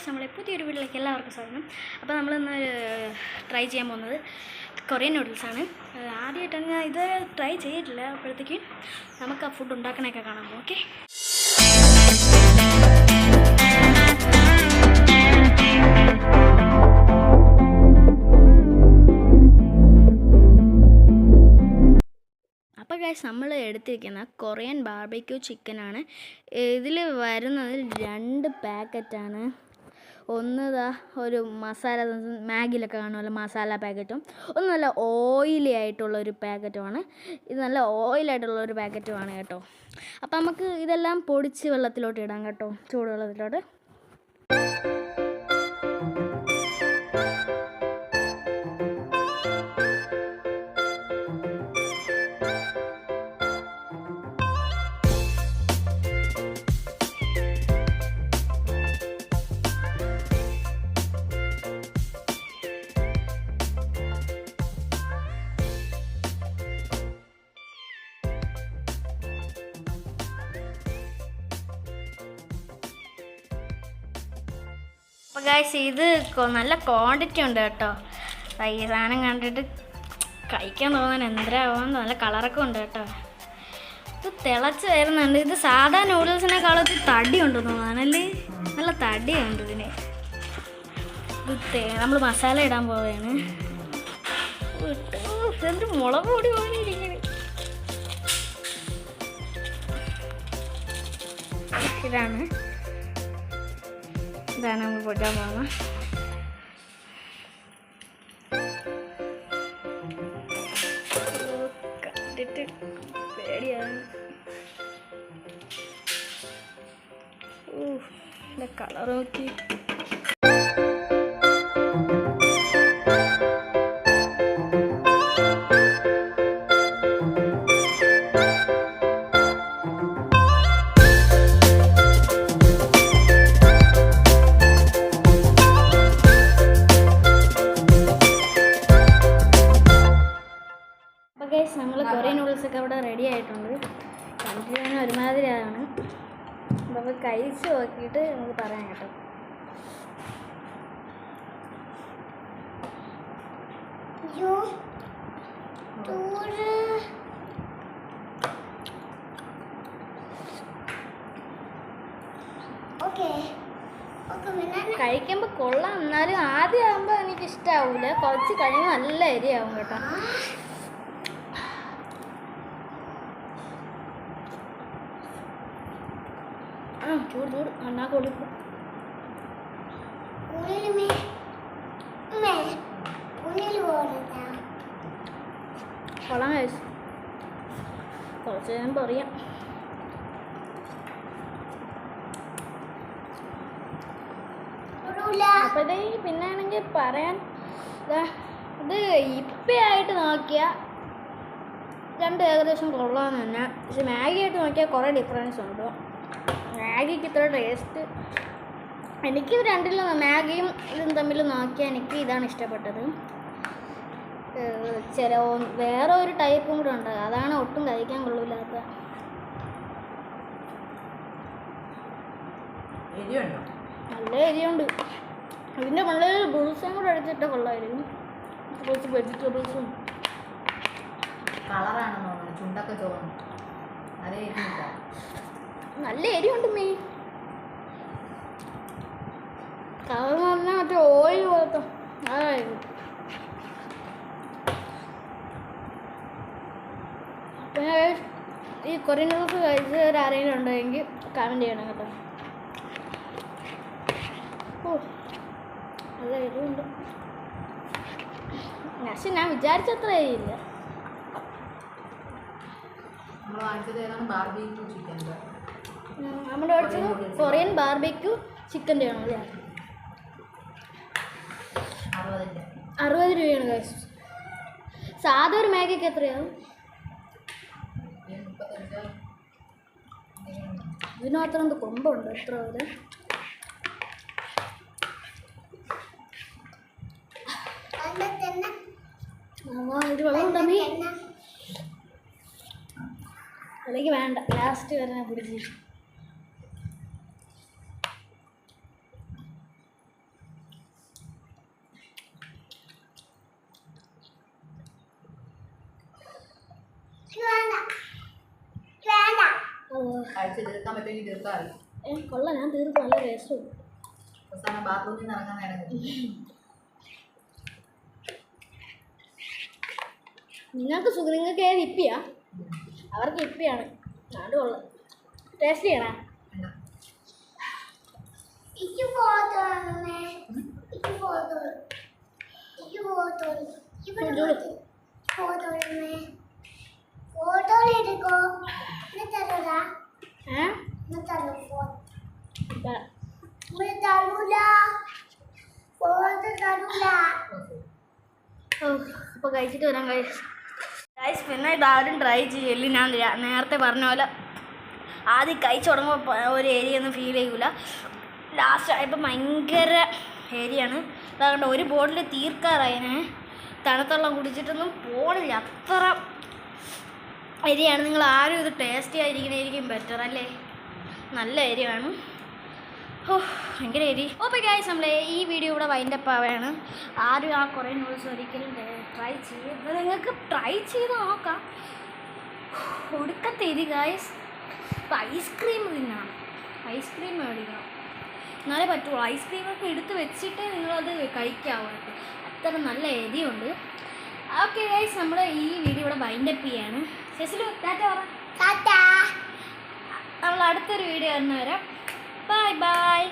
നമ്മളെ പുതിയൊരു വീട്ടിലേക്ക് എല്ലാവർക്കും സ്വാഗതം. അപ്പോൾ നമ്മളിന്ന് ട്രൈ ചെയ്യാൻ പോകുന്നത് കൊറിയൻ നൂഡിൽസാണ്. ആദ്യമായിട്ടാണ് ഞാൻ ഇത് ട്രൈ ചെയ്തിട്ടില്ല. അപ്പോഴത്തേക്കും നമുക്ക് ആ ഫുഡ് ഉണ്ടാക്കണമൊക്കെ കാണാം. ഓക്കെ, അപ്പോൾ ഗൈസ്, നമ്മൾ എടുത്തിരിക്കുന്ന കൊറിയൻ ബാർബിക്യൂ ചിക്കനാണ്. ഇതിൽ വരുന്നത് 2 പാക്കറ്റാണ്. ഒന്നിതാ ഒരു മസാല, മാഗിയിലൊക്കെ കാണുമല്ലോ മസാല പാക്കറ്റും, ഒന്ന് നല്ല ഓയിലി ആയിട്ടുള്ളൊരു പാക്കറ്റുമാണ്. ഇത് നല്ല ഓയിലായിട്ടുള്ളൊരു പാക്കറ്റുമാണ് കേട്ടോ. അപ്പോൾ നമുക്ക് ഇതെല്ലാം പൊടിച്ച് വെള്ളത്തിലോട്ട് ഇടാം കേട്ടോ, ചൂടുവെള്ളത്തിലോട്ട്. അപ്പോൾ ഗൈസ്, ഇത് നല്ല ക്വാണ്ടിറ്റി ഉണ്ട് കേട്ടോ. ഈ സാധനം കണ്ടിട്ട് കഴിക്കാൻ തോന്നാൻ എന്തരാകുമെന്ന്. നല്ല കളറൊക്കെ ഉണ്ട് കേട്ടോ. ഇത് തിളച്ച് വരുന്നുണ്ട്. ഇത് സാധാ നൂഡിൽസിനെക്കാളും തടി ഉണ്ടെന്ന് തോന്നാനല്ലേ, നല്ല തടിയുണ്ട് ഇതിന്. ഇത് നമ്മൾ മസാല ഇടാൻ പോവുകയാണ്. എന്തൊരു മുളക് പൊടി പോലെ ഇരിക്കുന്നത്. ഇതാണ് നമ്മൾ പൊട്ടാൻ പോകുന്നത്. കണ്ടിട്ട് പേടിയാണ്. കളർ നോക്കി. നമ്മൾ കൊറിയൻ നൂഡിൽസൊക്കെ അവിടെ റെഡി ആയിട്ടുണ്ട്. കണ്ടിട്ട് ഒരുമാതിരിയാണ്. അപ്പോൾ കഴിച്ച് നോക്കിയിട്ട് നമുക്ക് പറയാം കേട്ടോ. കഴിക്കുമ്പോൾ കൊള്ളാം, എന്നാലും ആദ്യം ആകുമ്പോൾ എനിക്ക് ഇഷ്ടമാവില്ല. കുറച്ച് കഴിയുമ്പോൾ നല്ല എരിയാവും കേട്ടോ. ചൂട് അണ്ണാ കൊടുക്കും. കൊള്ളാം കഴിച്ചു. കുറച്ച് നേരം പറയാം. അപ്പോഴത്തേക്ക് പിന്നെ ആണെങ്കിൽ പറയാൻ, ഇത് ഇപ്പയായിട്ട് നോക്കിയാൽ രണ്ട് ഏകദേശം കൊള്ളാമെന്ന് തന്നെ. പക്ഷെ മാഗി ആയിട്ട് നോക്കിയാൽ കുറേ ഡിഫറൻസ് ഉണ്ട്. മാഗിക്ക് ഇത്ര ടേസ്റ്റ്, എനിക്ക് രണ്ടിലും മാഗിയും ഇതും തമ്മിൽ നോക്കിയാൽ എനിക്ക് ഇതാണ് ഇഷ്ടപ്പെട്ടത്. വേറെ ഒരു ടൈപ്പും കൂടെ ഉണ്ട്, അതാണ് ഒട്ടും കഴിക്കാൻ കൊള്ളില്ലാത്ത. നല്ല എരിയുണ്ട്. ഇതിൻ്റെ വളരെ ബുൾസും കൂടെ എടുത്തിട്ട് കൊള്ളായിരിക്കും. കുറച്ച് വെജിറ്റബിൾസും നല്ല എരിയുണ്ട്. മെയിൻ കളർ എന്ന് പറഞ്ഞാൽ മറ്റേ ഓയിൽ പോലത്തെ അതായിരുന്നു. പിന്നെ ഈ കൊറിയൻ നൂഡിൽസ് കഴിച്ച് ആരെങ്കിലും ഉണ്ടെങ്കിൽ കമൻറ്റ് ചെയ്യണം കേട്ടോ. ഓ, നല്ല എരിവുണ്ട്. പക്ഷെ ഞാൻ വിചാരിച്ചത്ര എരിയില്ല. നമ്മുടെ മേടിച്ചത് കൊറിയൻ ബാർബിക്യൂ ചിക്കൻ്റെ ആണോ അല്ലേ? 60 രൂപയാണ് ഗൈസ്. സാധാ ഒരു മാഗിക്ക് എത്രയാവും? ഇതിന് മാത്രം എന്ത് കൊമ്പുണ്ട് എത്ര വരെ? ഇത് വെള്ളം ഉണ്ടമ്മേ, അല്ലെങ്കിൽ വേണ്ട, ലാസ്റ്റ് വരെ ഞാൻ പിടിച്ച്. കഴിച്ച് തീർക്കാൻ പറ്റുമെങ്കിൽ തീർക്കാറില്ല. കൊള്ളാം, ഞാൻ തീർക്കും. നല്ല ടേസ്റ്റും. അവസാനം ബാത്റൂമിൽ നിന്ന് ഇറങ്ങാൻ നേരം നിങ്ങൾക്ക് ഏത് ഇപ്പിയാ? അവർക്ക് ഇപ്പിയാണ്. നാട് കൊള്ളാം. ടേസ്റ്റ് ചെയ്യണേ. അപ്പോൾ കഴിച്ചിട്ട് വരാം ഗൈസ്. പിന്നെ ഇതാരും ട്രൈ ചെയ്യല്. ഞാൻ നേരത്തെ പറഞ്ഞ പോലെ ആദ്യം കഴിച്ച് തുടങ്ങുമ്പോൾ ഒരു ഏരിയ ഒന്നും ഫീൽ ചെയ്യൂല. ലാസ്റ്റ് ആയപ്പോൾ ഭയങ്കര ഏരിയയാണ്. അതുകൊണ്ട് ഒരു ബോട്ടിൽ തീർക്കാറായതിനെ തണുത്തുള്ളം കുടിച്ചിട്ടൊന്നും പോണില്ല. അത്ര ഏരിയയാണ്. നിങ്ങൾ ആരും ഇത് ടേസ്റ്റി ആയിരിക്കണായിരിക്കും ബെറ്റർ അല്ലേ? നല്ല ഏരിയയാണ്. ഓ ഭയങ്കര ഏരി. ഓക്കെ ഗൈസ്, നമ്മൾ ഈ വീഡിയോ ഇവിടെ വൈൻഡപ്പ് ആവുകയാണ്. ആരും ആ കുറേ നൂഡിൽസ് ഒരിക്കലും ട്രൈ ചെയ്ത് നിങ്ങൾക്ക് ട്രൈ ചെയ്ത് നോക്കാം. ഒടുക്കത്തെ എരി ഗൈസ്. ഇപ്പം ഐസ്ക്രീം തിന്നണം, ഐസ്ക്രീം മേടിക്കണം, എന്നാലേ പറ്റുള്ളൂ. ഐസ്ക്രീമൊക്കെ എടുത്ത് വെച്ചിട്ട് നിങ്ങളത് കഴിക്കാവുള്ളൂ. അത്ര നല്ല എരിയുണ്ട്. ഓക്കെ ഗൈസ്, നമ്മൾ ഈ വീഡിയോ ഇവിടെ വൈൻഡപ്പ് ചെയ്യാണ്. ശശിലു ടാറ്റ പറ. ടാറ്റ. നമ്മൾ അടുത്തൊരു വീഡിയോ വരുന്ന വരാം. Bye bye.